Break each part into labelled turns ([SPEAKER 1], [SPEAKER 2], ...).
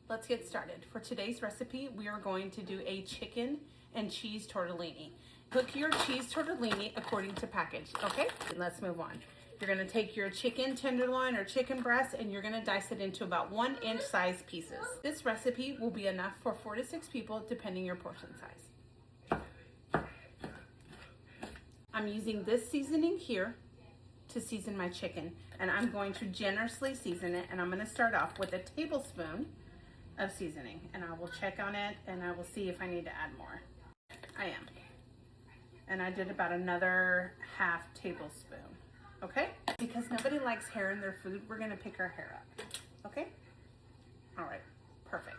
[SPEAKER 1] Let's get started. For today's recipe, we are going to do a chicken and cheese tortellini. Cook your cheese tortellini according to package, okay? And let's move on. You're gonna take your chicken tenderloin or chicken breast and you're gonna dice it into about 1-inch size pieces. This recipe will be enough for 4 to 6 people depending your portion size. I'm using this seasoning here to season my chicken, and I'm going to generously season it, and I'm gonna start off with a tablespoon of seasoning, and I will check on it and I will see if I need to add more. I am. And I did about another ½ tablespoon, okay? Because nobody likes hair in their food, we're gonna pick our hair up, okay? All right, perfect.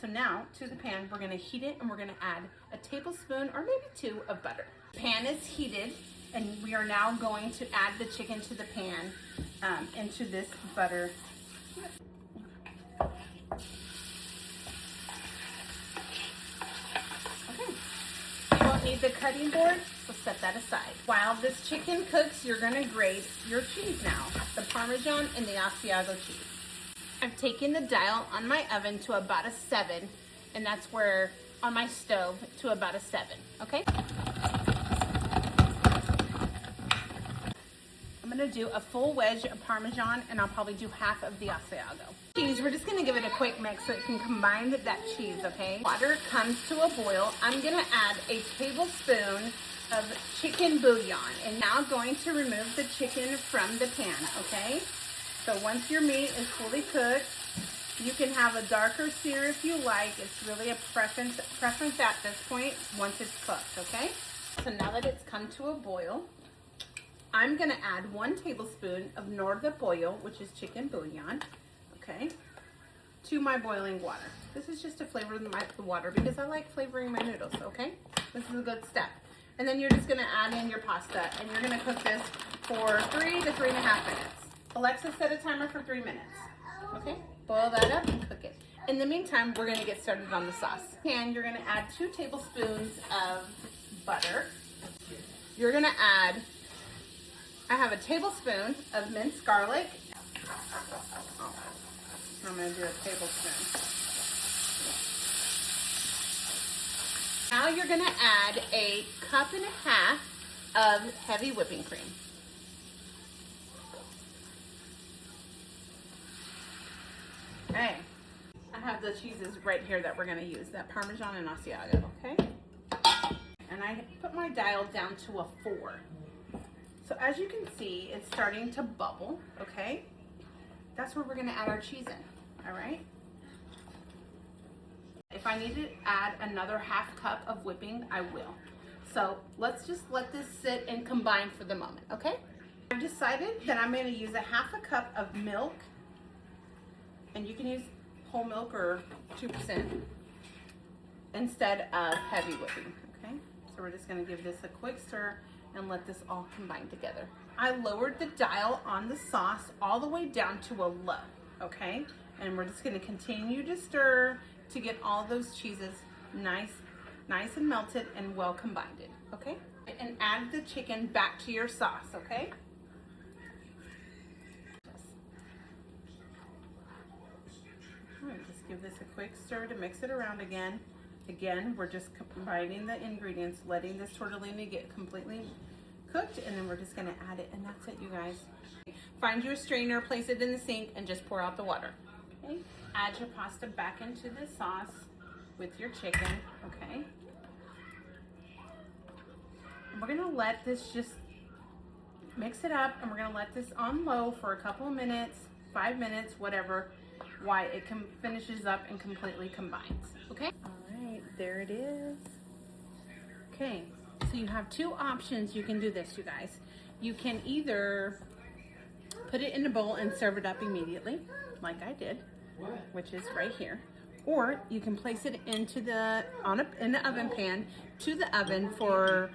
[SPEAKER 1] So now to the pan, we're gonna heat it and we're gonna add a tablespoon or maybe 2 of butter. Pan is heated and we are now going to add the chicken to the pan into this butter. Need the cutting board, so set that aside. While this chicken cooks, you're gonna grate your cheese now, the Parmesan and the Asiago cheese. I've taken the dial on my oven to about a 7, and that's where, on my stove, to about a 7, okay? I'm gonna do a full wedge of Parmesan, and I'll probably do half of the Asiago. Cheese, we're just gonna give it a quick mix so it can combine with that cheese, okay? Water comes to a boil. I'm gonna add a tablespoon of chicken bouillon, and now going to remove the chicken from the pan, okay? So once your meat is fully cooked, you can have a darker sear if you like. It's really a preference at this point once it's cooked, okay? So now that it's come to a boil, I'm gonna add 1 tablespoon of nor de pollo, which is chicken bouillon, okay, to my boiling water. This is just to flavor the water because I like flavoring my noodles, okay? This is a good step. And then you're just gonna add in your pasta and you're gonna cook this for 3 to 3.5 minutes. Alexa, set a timer for 3 minutes, okay? Boil that up and cook it. In the meantime, we're gonna get started on the sauce. And you're gonna add 2 tablespoons of butter. You're gonna add, I have a tablespoon of minced garlic. I'm going to do a tablespoon. Now you're going to add a 1.5 cups of heavy whipping cream. Okay. I have the cheeses right here that we're going to use, that Parmesan and Asiago, okay? And I put my dial down to a 4. So as you can see, it's starting to bubble, okay? That's where we're gonna add our cheese in, all right? If I need to add another ½ cup of whipping, I will. So let's just let this sit and combine for the moment, okay? I've decided that I'm gonna use a ½ cup of milk, and you can use whole milk or 2% instead of heavy whipping, okay? So we're just gonna give this a quick stir and let this all combine together. I lowered the dial on the sauce all the way down to a low, okay? And we're just gonna continue to stir to get all those cheeses nice and melted and well combined, okay? And add the chicken back to your sauce, okay? All right, just give this a quick stir to mix it around again. Again, we're just combining the ingredients, letting this tortellini get completely cooked, and then we're just gonna add it, and that's it, you guys. Find your strainer, place it in the sink, and just pour out the water, okay? Add your pasta back into the sauce with your chicken, okay? And we're gonna let this just mix it up, and we're gonna let this on low for a couple of minutes, 5 minutes, whatever, while it finishes up and completely combines, okay? All right, there it is. Okay. So you have 2 options. You can do this, you guys. You can either put it in a bowl and serve it up immediately, like I did, which is right here. Or you can place it into in the oven pan to the oven for,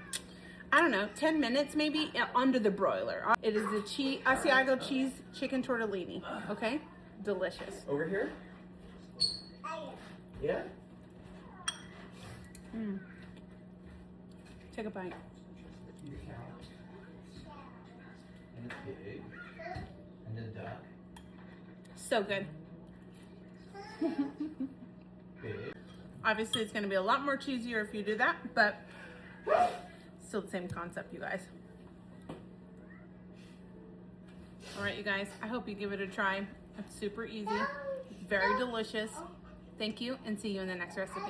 [SPEAKER 1] I don't know, 10 minutes maybe under the broiler. It is the Asiago cheese chicken tortellini, okay? Delicious.
[SPEAKER 2] Over here? Yeah?
[SPEAKER 1] Take a bite.
[SPEAKER 2] And a pig. And a duck.
[SPEAKER 1] So good.
[SPEAKER 2] Big.
[SPEAKER 1] Obviously, it's going to be a lot more cheesier if you do that, but still the same concept, you guys. All right, you guys, I hope you give it a try. It's super easy. It's very delicious. Thank you, and see you in the next recipe.